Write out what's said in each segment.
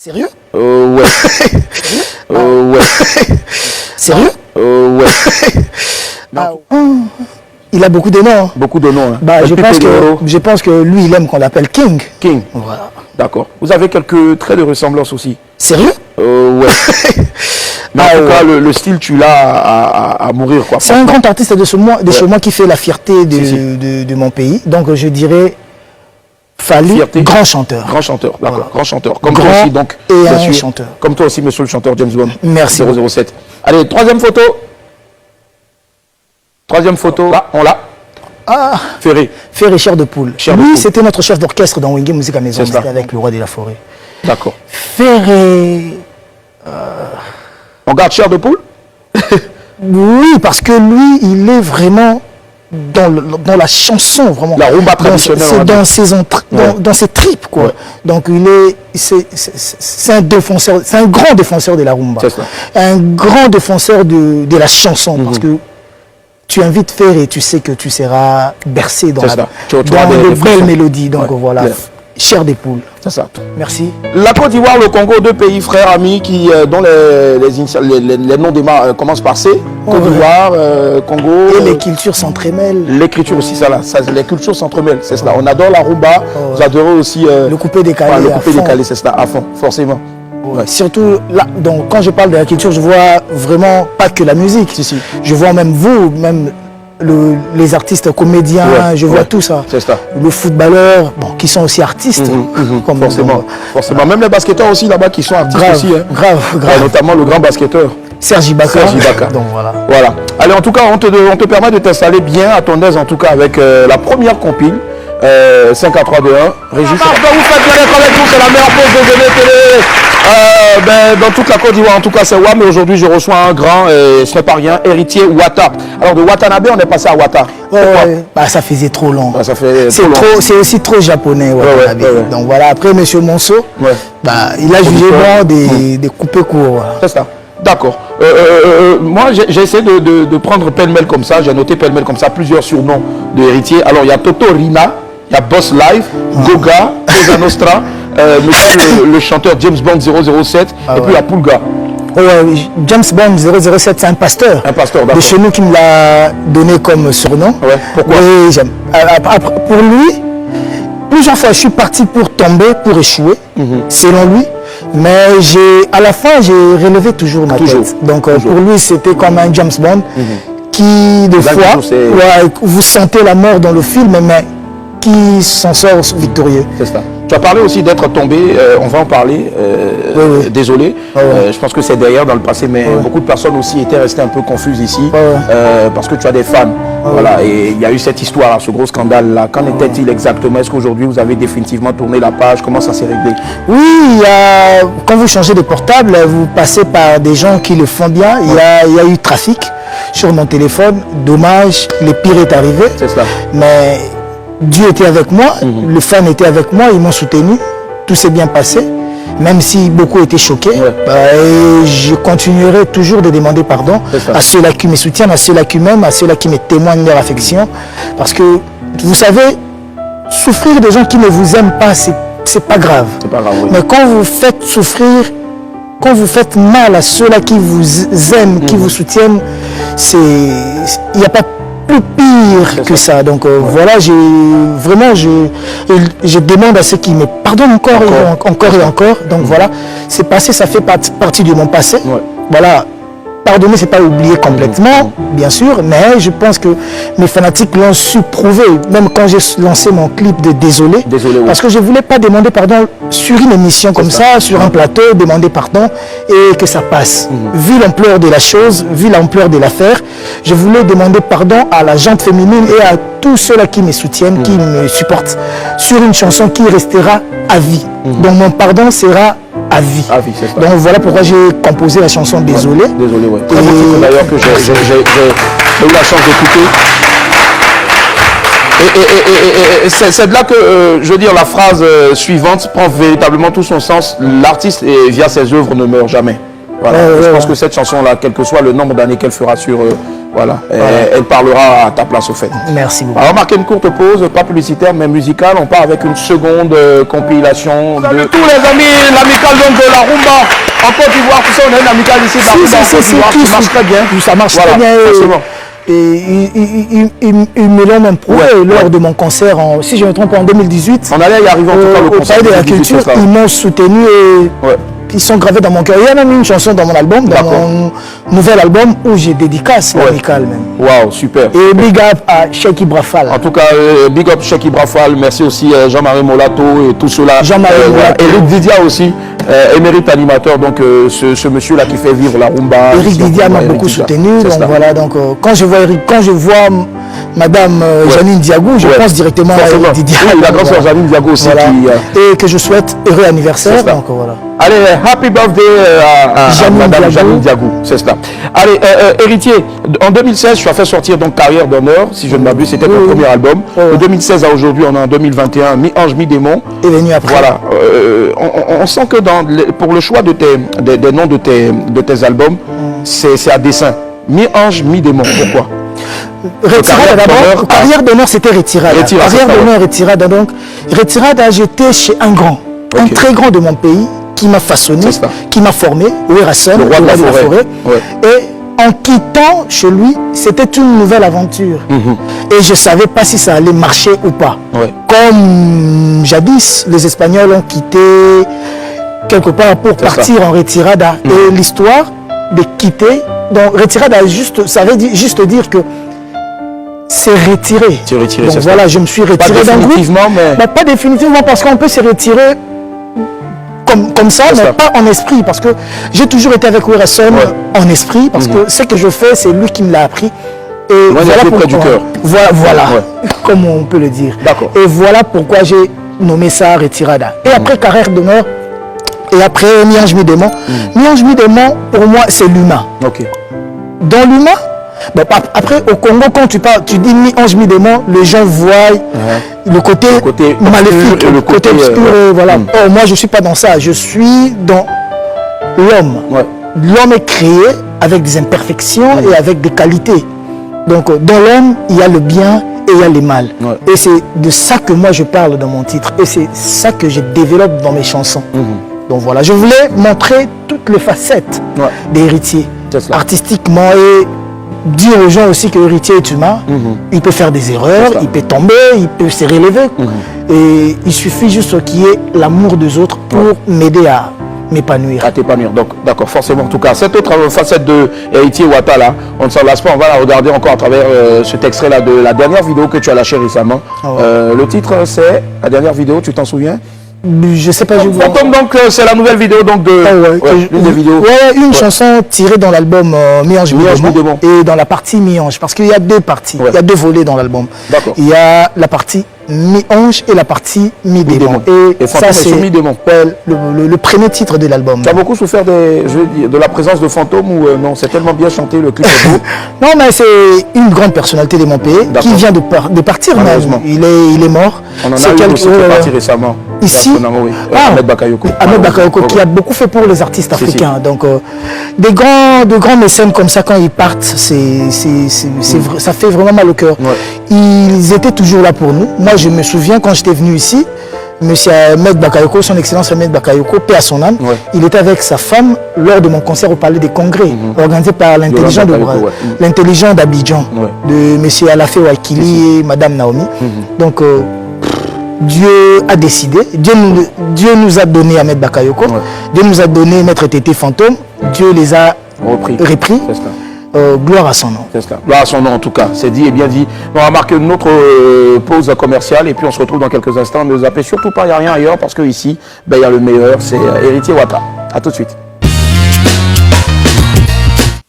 Sérieux? Ouais. Ouais. Sérieux? Ouais. Il a beaucoup de noms. Hein. Beaucoup de noms. Hein. Bah, je pense que lui, il aime qu'on l'appelle King. King. Voilà. D'accord. Vous avez quelques traits de ressemblance aussi. Sérieux? Ouais. Mais en tout cas, le style, tu l'as à mourir. C'est un grand artiste de chez moi qui fait la fierté de mon pays. Donc, je dirais... Fally, grand chanteur. Grand chanteur, d'accord. Voilà. Grand chanteur. Comme grand toi aussi, donc. Et un chanteur. Comme toi aussi, monsieur le chanteur James Bond. Merci. 007. Allez, troisième photo. Troisième photo. Là, on l'a. Ah. Ferré. Ferré, chair de poule. Lui, c'était notre chef d'orchestre dans Wingé Musique à Maison. C'était avec le roi de la forêt. D'accord. Ferré. On garde chair de poule? Oui, parce que lui, il est vraiment... Dans la chanson, vraiment. La rumba traditionnelle. Dans ses tripes, quoi. Ouais. Donc, c'est un défenseur, c'est un grand défenseur de la rumba. C'est ça. Un grand défenseur de la chanson, parce que tu invites Ferré et tu sais que tu seras bercé dans de belles mélodies. Donc, voilà. Yeah. Chair des poules. C'est ça. Merci. La Côte d'Ivoire, le Congo, deux pays frères amis dont les noms commencent par C. Côte d'Ivoire, Congo. Et les cultures s'entremêlent. L'écriture aussi, les cultures s'entremêlent, c'est cela. On adore la rumba, vous adorez aussi le coupé décalé. Le coupé décalé, c'est cela, à fond, forcément. Ouais. Surtout là, donc quand je parle de la culture, je vois vraiment pas que la musique. Si. Je vois même vous, même les artistes comédiens, je vois tout ça. C'est ça. Le footballeur, qui sont aussi artistes. Comme forcément. Même les basketteurs aussi là-bas qui sont artistes grave, aussi. Hein. Grave. Notamment le grand basketteur. Serge Ibaka. Donc voilà. Allez, en tout cas, on te permet de t'installer bien à ton aise, en tout cas, avec la première compile. 5 à 3, 2, 1. Régis. Vous faites bien être avec nous, c'est la meilleure pause de télé. Dans toute la Côte d'Ivoire, en tout cas, c'est WAM. Mais aujourd'hui, je reçois un grand, ce n'est pas rien, héritier Ouattara. Alors, de Watanabe, on est passé à Ouattara. Ça faisait trop long. C'est aussi trop japonais, Watanabe. Donc voilà, après, M. Monceau, il a jugé bon des coupés courts. Voilà. C'est ça. D'accord. Moi, j'ai essayé de prendre pêle-mêle comme ça. J'ai noté pêle-mêle comme ça plusieurs surnoms de héritiers. Alors, il y a Toto Rina, il y a Boss Life, Goga, Cosa Nostra, monsieur le chanteur James Bond 007, et puis la Poulga. James Bond 007, c'est un pasteur. Un pasteur, d'accord. De chez nous qui me l'a donné comme surnom. Pourquoi? Oui, j'aime. Pour lui, plusieurs fois, je suis parti pour tomber, pour échouer, selon lui. Mais à la fin, j'ai relevé toujours ma tête. Donc pour lui, c'était comme un James Bond qui, des fois, vous sentez la mort dans le film, mais qui s'en sort victorieux. C'est ça. Tu as parlé aussi d'être tombé, on va en parler, désolé. Je pense que c'est derrière dans le passé, mais beaucoup de personnes aussi étaient restées un peu confuses ici, parce que tu as des fans. Voilà, et il y a eu cette histoire, ce gros scandale-là. Qu'en était-il exactement? Est-ce qu'aujourd'hui vous avez définitivement tourné la page? Comment ça s'est réglé? Oui, quand vous changez de portable, vous passez par des gens qui le font bien. Il y a eu trafic sur mon téléphone. Dommage, le pire est arrivé. C'est ça. Mais Dieu était avec moi, les fans étaient avec moi, ils m'ont soutenu. Tout s'est bien passé. Même si beaucoup étaient choqués, et je continuerai toujours de demander pardon à ceux-là qui me soutiennent, à ceux-là qui m'aiment, à ceux-là qui me témoignent leur affection. Parce que, vous savez, souffrir des gens qui ne vous aiment pas, c'est pas grave. C'est pas grave, oui. Mais quand vous faites souffrir, quand vous faites mal à ceux-là qui vous aiment, qui vous soutiennent, il n'y a pas plus pire que ça. Donc voilà, je demande à ceux qui me pardonnent encore et encore. Donc voilà, c'est passé, ça fait partie de mon passé. Voilà, pardonner, c'est pas oublier complètement, bien sûr, mais je pense que mes fanatiques l'ont su prouver, même quand j'ai lancé mon clip de Désolé, parce que je voulais pas demander pardon sur une émission comme ça, sur un plateau, demander pardon et que ça passe. Vu l'ampleur de la chose, vu l'ampleur de l'affaire, je voulais demander pardon à la gente féminine et à tous ceux-là qui me soutiennent, qui me supportent, sur une chanson qui restera à vie. Donc mon pardon sera à vie. Donc voilà pourquoi j'ai composé la chanson Désolé. Désolé, oui. Très beau titre d'ailleurs que j'ai eu la chance d'écouter. Et c'est de là que, je veux dire, la phrase suivante prend véritablement tout son sens. L'artiste, via ses œuvres, ne meurt jamais. Voilà. Je pense que cette chanson-là, quel que soit le nombre d'années qu'elle fera sur... voilà, elle parlera à ta place au fait. Merci beaucoup. Alors, on marque une courte pause, pas publicitaire, mais musicale. On part avec une seconde compilation de tous les amis, l'amicale donc de la rumba en Côte d'Ivoire. Tout ça, on a une amicale ici, la rumba en Côte d'Ivoire qui marche très bien. Ça marche très bien. Et ils me l'ont même prouvé lors de mon concert, si je me trompe, en 2018. On allait y arriver en tout cas le concert. Au Palais de la Culture, ils m'ont soutenu et ils sont gravés dans mon cœur. Il y a même une chanson dans mon album, dans mon nouvel album, où j'ai dédicace l'amicale même. Waouh, super. Et big up à Cheikh Ibrafal. En tout cas, big up Cheikh Ibrafal. Merci aussi Jean-Marie Molato et tout cela. Jean-Marie Molato. Eric Didia aussi, émérite animateur, donc ce monsieur-là qui fait vivre la rumba. Eric Didia m'a beaucoup soutenu. Donc voilà, donc quand je vois Eric, quand je vois Madame Janine Diagou, je pense directement à Eric Didia. Oui, la grande sœur Janine Diagou aussi. Voilà. Et que je souhaite heureux anniversaire. Donc voilà. Allez, happy birthday à Madame Janine Diagou, c'est cela. Allez, héritier, en 2016, tu as fait sortir donc Carrière d'honneur, si je ne m'abuse, c'était ton premier album. De 2016 à aujourd'hui, on est en 2021, mi-ange, mi-démon. Et venu après. Voilà, on sent que pour le choix des noms de tes albums, c'est à dessein. Mi-ange, mi-démon, pourquoi? Retirada d'abord, Carrière d'honneur c'était Retirada. Carrière d'honneur Retirada, donc Retirada, j'étais chez un grand, un très grand de mon pays, qui m'a façonné, qui m'a formé, Werasson, le roi de la forêt. Et en quittant chez lui, c'était une nouvelle aventure. Et je ne savais pas si ça allait marcher ou pas. Comme jadis, les Espagnols ont quitté quelque part pour partir en retirada. Et l'histoire de quitter, donc retirada, ça veut juste dire que c'est retiré. Donc voilà, je me suis retiré d'un groupe. Mais pas définitivement, parce qu'on peut se retirer comme ça, mais pas en esprit, parce que j'ai toujours été avec Werasson en esprit, parce que ce que je fais, c'est lui qui me l'a appris. Et voilà pourquoi, du cœur. Voilà, comme on peut le dire. Et voilà pourquoi j'ai nommé ça Retirada. Et après Carrière d'honneur, et après Mi-ange, mi-démon. Mi-ange, mi-démon, pour moi, c'est l'humain. Dans l'humain, bon, après, au Congo, quand tu dis mi-ange, mi-démon, les gens voient le côté maléfique, le côté obscur. Voilà. Oh, moi, je ne suis pas dans ça. Je suis dans l'homme. L'homme est créé avec des imperfections et avec des qualités. Donc, dans l'homme, il y a le bien et il y a le mal. Et c'est de ça que moi, je parle dans mon titre. Et c'est ça que je développe dans mes chansons. Donc voilà, je voulais montrer toutes les facettes des héritiers, artistiquement, et dire aux gens aussi que l'héritier est humain. Il peut faire des erreurs, il peut tomber, il peut se relever. Et il suffit juste qu'il y ait l'amour des autres pour m'aider à m'épanouir. À t'épanouir, donc d'accord, forcément. En tout cas, cette autre facette de héritier Wata, là, on ne s'en lasse pas, on va la regarder encore à travers cet extrait-là de la dernière vidéo que tu as lâchée récemment. Le titre, c'est la dernière vidéo, tu t'en souviens? Je sais pas, je vois. Fantôme, donc c'est la nouvelle vidéo donc de l'une des vidéos. Une chanson tirée dans l'album Mi-ange, mi-démon, et dans la partie Mi-ange, parce qu'il y a deux parties, il y a deux volets dans l'album. Il y a la partie Mi-ange et la partie Mi-démon. Et ça c'est Mi-démon. Le premier titre de l'album. Tu as beaucoup souffert de la présence de Fantôme ou non? C'est tellement bien chanté, le clip est beau. Non, mais c'est une grande personnalité de mon pays qui vient de partir même. Il est mort. On en a eu aussi qui est parti récemment. Ici, Ahmed Bakayoko. Ahmed Bakayoko qui a beaucoup fait pour les artistes africains. Donc, de grands mécènes comme ça, quand ils partent, ça fait vraiment mal au cœur. Ils étaient toujours là pour nous. Moi, je me souviens quand j'étais venu ici, Monsieur Ahmed Bakayoko, son excellence Ahmed Bakayoko, paix à son âme, il était avec sa femme lors de mon concert au Palais des Congrès, organisé par l'intelligent d'Abidjan, de Monsieur Alafé Wakili et Madame Naomi. Donc, Dieu a décidé, Dieu nous a donné Ahmed Bakayoko, Dieu nous a donné Maître Tété Fantôme, Dieu les a repris. Gloire à son nom. Gloire à son nom en tout cas, c'est dit et bien dit. On va marquer une autre pause commerciale et puis on se retrouve dans quelques instants. Ne zappez surtout pas, il n'y a rien ailleurs parce que ici, il y a le meilleur, c'est Héritier Wata. A tout de suite.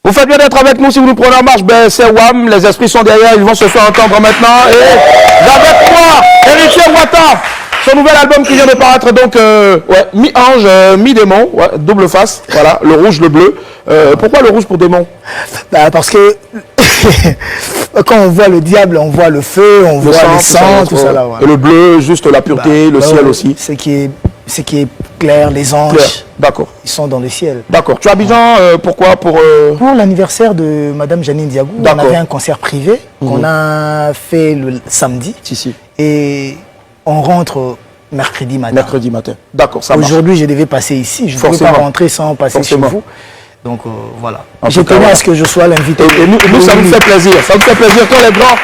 Vous faites bien d'être avec nous si vous nous prenez en marche, c'est WAM, les esprits sont derrière, ils vont se faire entendre maintenant. Et avec moi, Héritier Wata, son nouvel album qui vient de paraître, donc mi-ange, mi-démon, double face, voilà, le rouge, le bleu. Pourquoi le rouge pour démon? Parce que quand on voit le diable, on voit le feu, on voit le sang, tout ça là. Et le bleu, juste la pureté, le ciel aussi. ce qui est clair, les anges, d'accord, ils sont dans le ciel. D'accord. Tu as Abidjan, pourquoi Pour l'anniversaire de Madame Janine Diagou, on avait un concert privé qu'on a fait le samedi. Si. Et on rentre mercredi matin. Mercredi matin. D'accord, ça marche. Aujourd'hui, je devais passer ici. Je ne pouvais pas rentrer sans passer chez vous. Donc voilà. Je tenais à ce que je sois l'invité. Et nous, ça nous fait plaisir. Ça nous fait plaisir. Quand les grands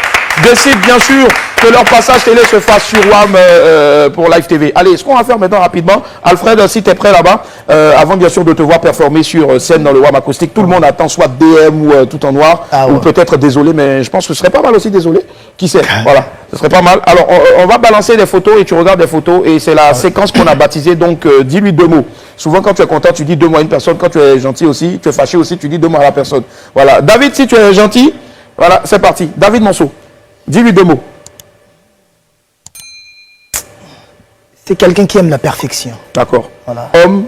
décident, bien sûr, que leur passage télé se fasse sur WAM pour Live TV. Allez, ce qu'on va faire maintenant rapidement, Alfred, si tu es prêt là-bas, avant bien sûr de te voir performer sur scène dans le WAM acoustique, tout le monde attend soit DM ou tout en noir, ou peut-être désolé, mais je pense que ce serait pas mal aussi désolé. Qui sait? Voilà, ce serait pas mal. Alors, on va balancer des photos et tu regardes des photos et c'est la séquence qu'on a baptisée, donc dis-lui 2 mots. Souvent, quand tu es content, tu dis 2 mots à une personne. Quand tu es gentil aussi, tu es fâché aussi, tu dis 2 mots à la personne. Voilà. David, si tu es gentil, voilà, c'est parti. David Monceau, dis-lui 2 mots. C'est quelqu'un qui aime la perfection. D'accord. Voilà. Homme,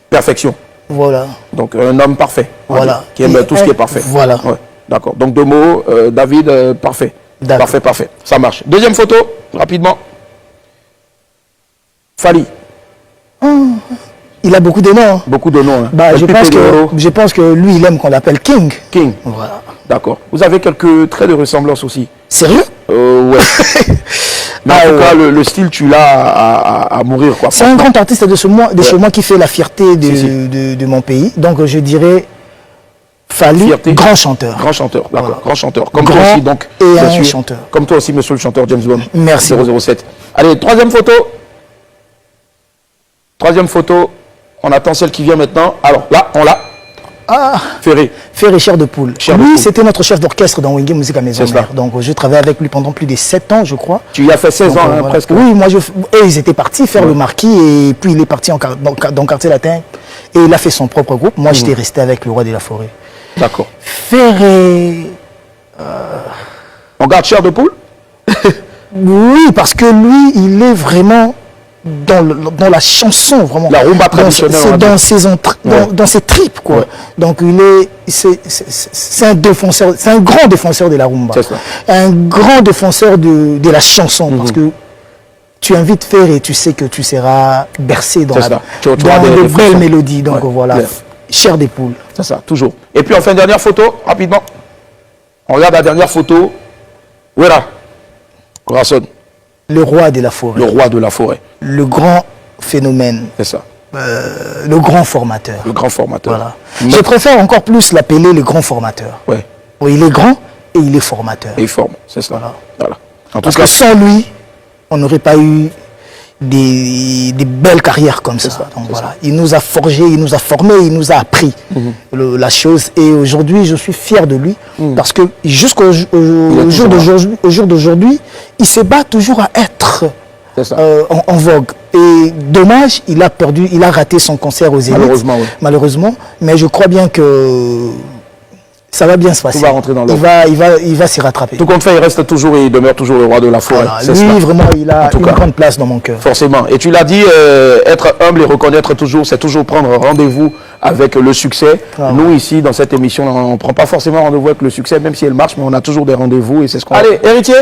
perfection. Voilà. Donc, un homme parfait. Voilà. Qui aime tout ce qui est parfait. Voilà. Ouais. D'accord. Donc, 2 mots, David, parfait. Parfait. Ça marche. Deuxième photo, rapidement. Fally. Il a beaucoup de noms. Beaucoup de noms. Hein. Bah, je pense que lui, il aime qu'on l'appelle King. King. Voilà. D'accord. Vous avez quelques traits de ressemblance aussi. Sérieux? Ouais. Mais en tout cas, le style, tu l'as à mourir. C'est un grand artiste de chez moi qui fait la fierté de mon pays. Donc, je dirais Fally, grand chanteur. Grand chanteur, d'accord. Voilà. Grand chanteur. Comme grand toi aussi, donc. Et un chanteur. Comme toi aussi, monsieur le chanteur James Bond. Merci. 007. Allez, troisième photo. Troisième photo. On attend celle qui vient maintenant. Alors, là, on l'a. Ah, Ferré, chair de poule. Lui, c'était notre chef d'orchestre dans Wenge Musique à Maison Mère. Donc, je travaillais avec lui pendant plus de 7 ans, je crois. Tu y as fait 16 ans, hein, voilà. presque. Oui, moi, ils étaient partis faire le marquis et puis il est parti dans Quartier Latin et il a fait son propre groupe. Moi, j'étais resté avec le roi de la forêt. D'accord. Ferré. On garde chair de poule? Oui, parce que lui, il est vraiment dans la chanson, vraiment. La rumba traditionnelle. C'est dans ses tripes, quoi. Ouais. Donc, c'est un défenseur, c'est un grand défenseur de la rumba. C'est ça. Un grand défenseur de la chanson, parce que tu invites Ferré et tu sais que tu seras bercé dans de belles mélodies. Donc, voilà. Chair des poules. C'est ça, toujours. Et puis, on fait une dernière photo, rapidement. On regarde la dernière photo. Voilà. Corazon. Le roi de la forêt. Le roi de la forêt. Le grand phénomène. C'est ça. Le grand formateur. Le grand formateur. Voilà. Je préfère encore plus l'appeler le grand formateur. Ouais. Oui, il est grand et il est formateur. Et il forme, c'est ça. Voilà. Parce que sans lui, on n'aurait pas eu des belles carrières comme ça. Donc voilà, il nous a forgé, il nous a formé, il nous a appris la chose. Et aujourd'hui, je suis fier de lui parce que jusqu'au jour d'aujourd'hui, il se bat toujours à être en vogue. Et dommage, il a raté son concert aux Zénith. Malheureusement, oui. Malheureusement, mais je crois bien que ça va bien se passer. Tout va rentrer dans l'ordre. Il va s'y rattraper. Tout compte fait, il reste toujours et il demeure toujours le roi de la forêt. Voilà. Lui, vraiment, il a une grande place dans mon cœur. Forcément. Et tu l'as dit, être humble et reconnaître toujours, c'est toujours prendre rendez-vous avec le succès. Nous, ici, dans cette émission, on ne prend pas forcément rendez-vous avec le succès, même si elle marche, mais on a toujours des rendez-vous et c'est ce qu'on... Allez, héritier,